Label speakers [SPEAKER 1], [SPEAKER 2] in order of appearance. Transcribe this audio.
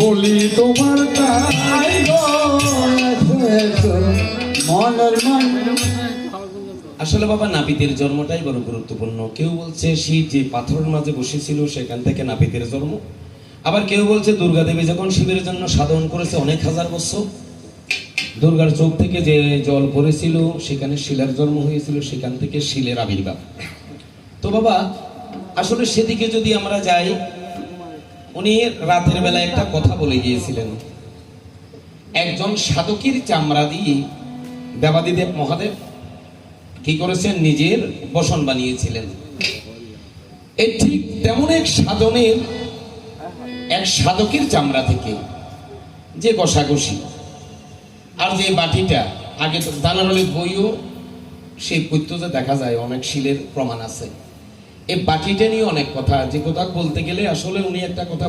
[SPEAKER 1] বলি তোমার তাই গো মনের মান।
[SPEAKER 2] আসলে বাবা নাপিতের জন্মটাই বড় গুরুত্বপূর্ণ। কেউ বলছে শিব যে পাথরের মাঝে বসেছিল সেখান থেকে নাপিতের জন্ম, আবার কেউ বলছে দুর্গা দেবী যখন শিবের জন্য সাধন করেছে অনেক হাজার বছর, দুর্গার চোখ থেকে যে জল পড়েছিল সেখানে শিলার জন্ম হয়েছিল, সেখান থেকে শিলের আবির্ভাব। তো বাবা আসলে সেদিকে যদি আমরা যাই, উনি রাতের বেলা একটা কথা বলে গিয়েছিলেন। একজন সাধকের চামড়া দিয়ে দেবাদিদেব মহাদেব কি করেছেন, নিজের বসন বানিয়েছিলেন। এই ঠিক তেমন এক সাধকের চামড়া থেকে যে ঘষাঘষি আর যে বাটিটা, আগে তো দানারলির বইও সেই পৈত্যতে দেখা যায় অনেক শিলের প্রমাণ আছে। এই বাটিটা নিয়ে অনেক কথা, যে কথা বলতে গেলে আসলে উনি একটা কথা